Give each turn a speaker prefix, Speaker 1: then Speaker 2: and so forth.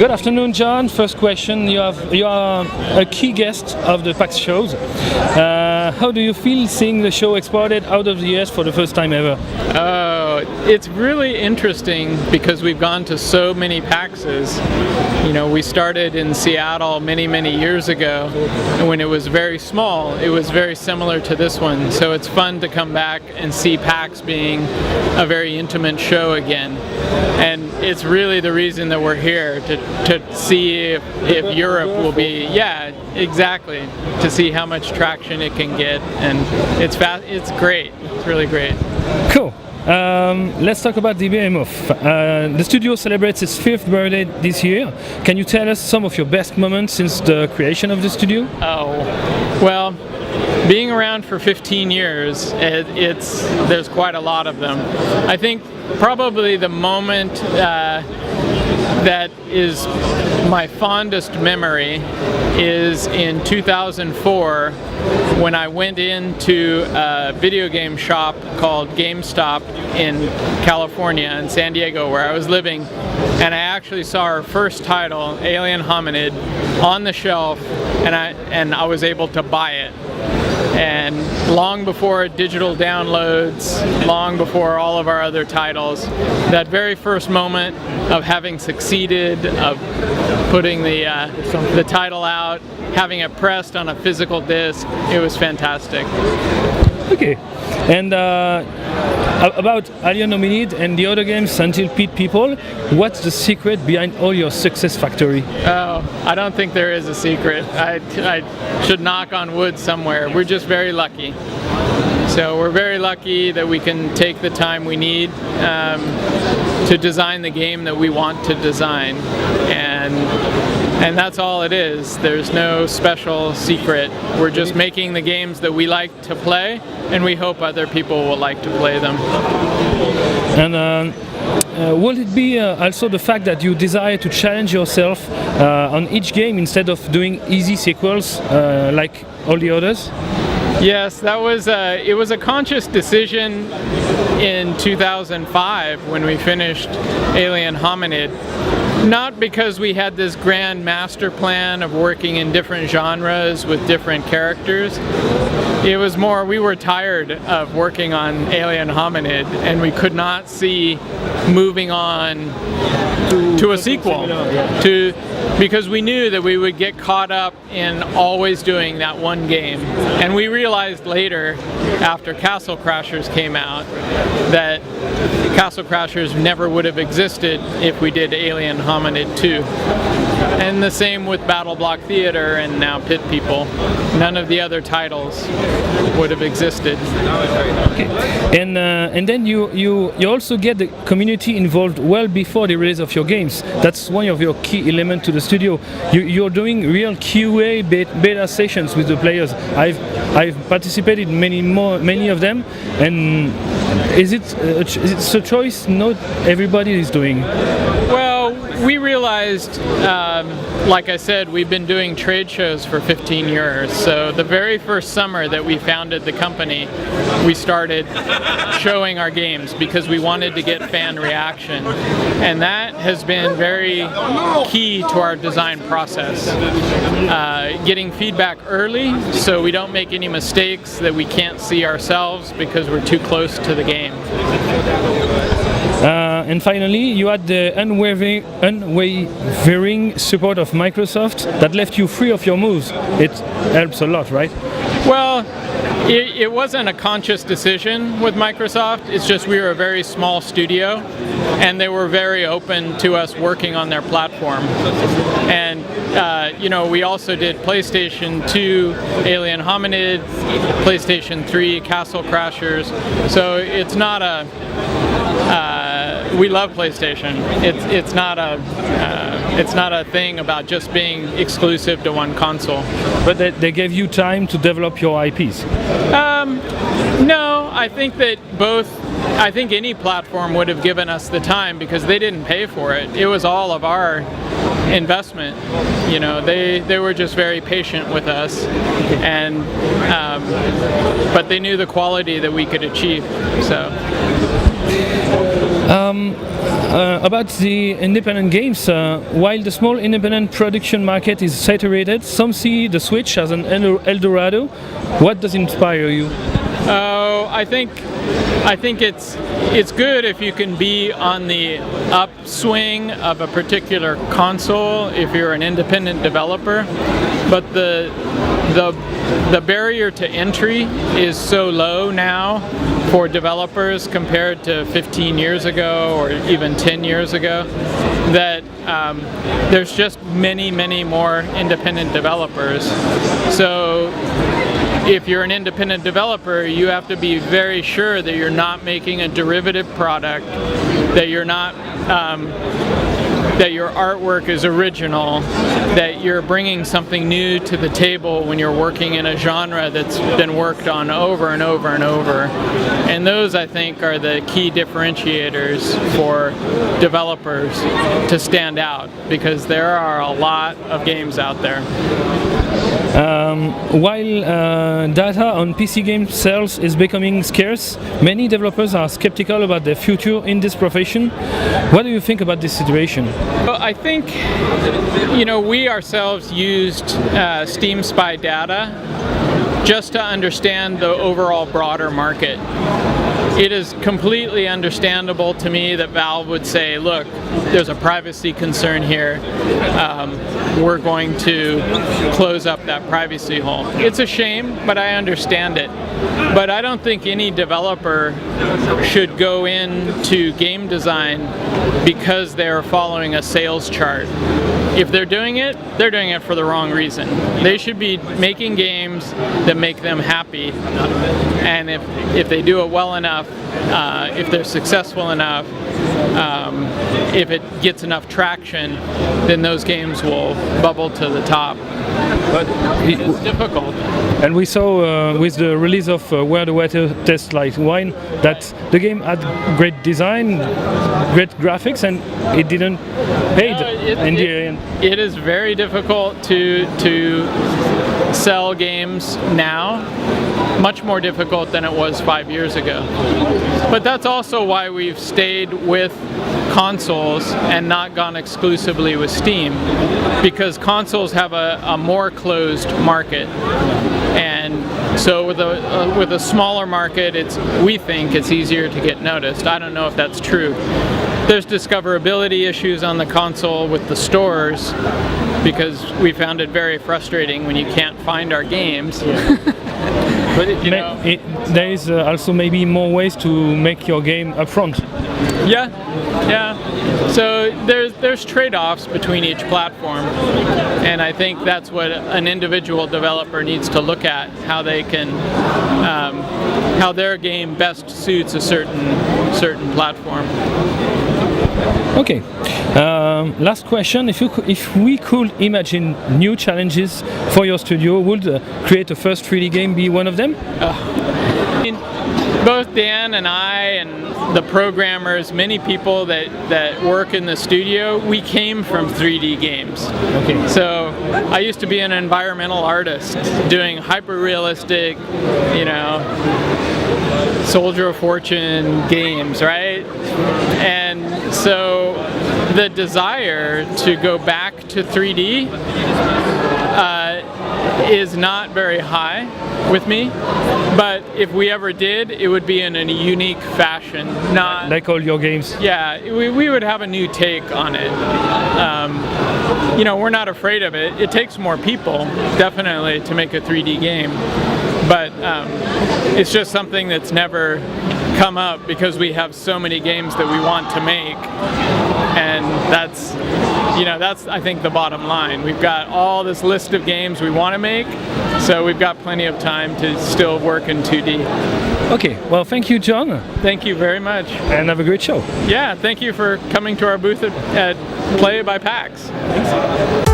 Speaker 1: Good afternoon, John. First question: you are a key guest of the PAX shows. How do you feel seeing the show exported out of the US for the first time ever?
Speaker 2: It's really interesting because we've gone to so many PAXs. You know, we started in Seattle many years ago, and when it was very small, it was very similar to this one. So it's fun to come back and see PAX being a very intimate show again. And it's really the reason that we're here, to see if Europe will be, yeah, exactly, to see how much traction it can get. And it's great. It's really great.
Speaker 1: Cool. Let's talk about the Behemoth. The studio celebrates its 5th birthday this year. Can you tell us some of your best moments since the creation of the studio?
Speaker 2: Oh, well, being around for 15 years, there's quite a lot of them. I think probably the moment that is my fondest memory is in 2004 when I went into a video game shop called GameStop in California, in San Diego, where I was living, and I actually saw our first title, Alien Hominid, on the shelf, and I was able to buy it. And long before digital downloads, long before all of our other titles, that very first moment of having succeeded, of putting the title out, having it pressed on a physical disc, it was fantastic.
Speaker 1: Okay, and about Alien Hominid and the other games until Pete People, what's the secret behind all your success factory?
Speaker 2: Oh, I don't think there is a secret. I should knock on wood somewhere. We're just very lucky. So we're very lucky that we can take the time we need to design the game that we want to design. And that's all it is. There's no special secret. We're just making the games that we like to play, and we hope other people will like to play them.
Speaker 1: And will it be also the fact that you desire to challenge yourself on each game instead of doing easy sequels like all the others?
Speaker 2: Yes, it was a conscious decision in 2005 when we finished Alien Hominid. Not because we had this grand master plan of working in different genres with different characters. It was more, we were tired of working on Alien Hominid, and we could not see moving on to a sequel, because we knew that we would get caught up in always doing that one game. And we realized later, after Castle Crashers came out, that Castle Crashers never would have existed if we did Alien Hominid 2. And the same with Battle Block Theater and now Pit People. None of the other titles would have existed.
Speaker 1: Okay. And then you also get the community involved well before the release of your games. That's one of your key elements to the studio. You're doing real QA beta sessions with the players. I've participated in many of them, and is it a choice not everybody is doing?
Speaker 2: Well, we realized, like I said, we've been doing trade shows for 15 years. So the very first summer that we founded the company, we started showing our games because we wanted to get fan reaction. And that has been very key to our design process. Getting feedback early so we don't make any mistakes that we can't see ourselves because we're too close to the game.
Speaker 1: And finally, you had the unwavering support of Microsoft that left you free of your moves. It helps a lot, right?
Speaker 2: Well, it wasn't a conscious decision with Microsoft. It's just we were a very small studio, and they were very open to us working on their platform. And we also did PlayStation 2, Alien Hominid, PlayStation 3, Castle Crashers. So it's not a... we love PlayStation. It's not a thing about just being exclusive to one console.
Speaker 1: But they gave you time to develop your IPs?
Speaker 2: No, I think that I think any platform would have given us the time because they didn't pay for it. It was all of our investment. You know, they were just very patient with us, and but they knew the quality that we could achieve. So.
Speaker 1: About the independent games, while the small independent production market is saturated, some see the Switch as an El Dorado. What does inspire you?
Speaker 2: Oh, I think it's good if you can be on the upswing of a particular console if you're an independent developer, but the barrier to entry is so low now for developers compared to 15 years ago or even 10 years ago that there's just many more independent developers. So if you're an independent developer, you have to be very sure that you're not making a derivative product, that you're not that your artwork is original, that you're bringing something new to the table when you're working in a genre that's been worked on over and over and over. And those, I think, are the key differentiators for developers to stand out, because there are a lot of games out there.
Speaker 1: While data on PC game sales is becoming scarce, many developers are skeptical about their future in this profession. What do you think about this situation?
Speaker 2: Well, I think, we ourselves used Steam Spy data just to understand the overall broader market. It is completely understandable to me that Valve would say, look, there's a privacy concern here. We're going to close up that privacy hole. It's a shame, but I understand it. But I don't think any developer should go into game design because they're following a sales chart. If they're doing it for the wrong reason. They should be making games that make them happy. And if they do it well enough, if they're successful enough, if it gets enough traction, then those games will bubble to the top. But it's difficult.
Speaker 1: And we saw with the release of Where the Water Tastes Like Wine that the game had great design, great graphics, and it didn't pay in the end.
Speaker 2: It is very difficult to sell games now, much more difficult than it was 5 years ago. But that's also why we've stayed with consoles and not gone exclusively with Steam, because consoles have a more closed market. And so with a smaller market, we think it's easier to get noticed. I don't know if that's true. There's discoverability issues on the console with the stores, because we found it very frustrating when you can't find our games. But
Speaker 1: there is also maybe more ways to make your game upfront.
Speaker 2: Yeah. So there's trade-offs between each platform, and I think that's what an individual developer needs to look at, how they can, how their game best suits a certain platform.
Speaker 1: Okay. Last question: if we could imagine new challenges for your studio, would create a first 3D game be one of them?
Speaker 2: Both Dan and I and the programmers, many people that work in the studio, we came from 3D games.
Speaker 1: Okay.
Speaker 2: So I used to be an environmental artist doing hyper-realistic, Soldier of Fortune games, right? And so the desire to go back to 3D is not very high with me, but if we ever did, it would be in a unique fashion. Not
Speaker 1: like all your games.
Speaker 2: Yeah, we would have a new take on it. We're not afraid of it. It takes more people, definitely, to make a 3D game, but it's just something that's never come up because we have so many games that we want to make, and that's I think the bottom line. We've got all this list of games we want to make, so we've got plenty of time to still work in 2D.
Speaker 1: Okay, well, thank you, John.
Speaker 2: Thank you very much.
Speaker 1: And have a great show.
Speaker 2: Yeah, thank you for coming to our booth at By PAX.
Speaker 1: Thanks.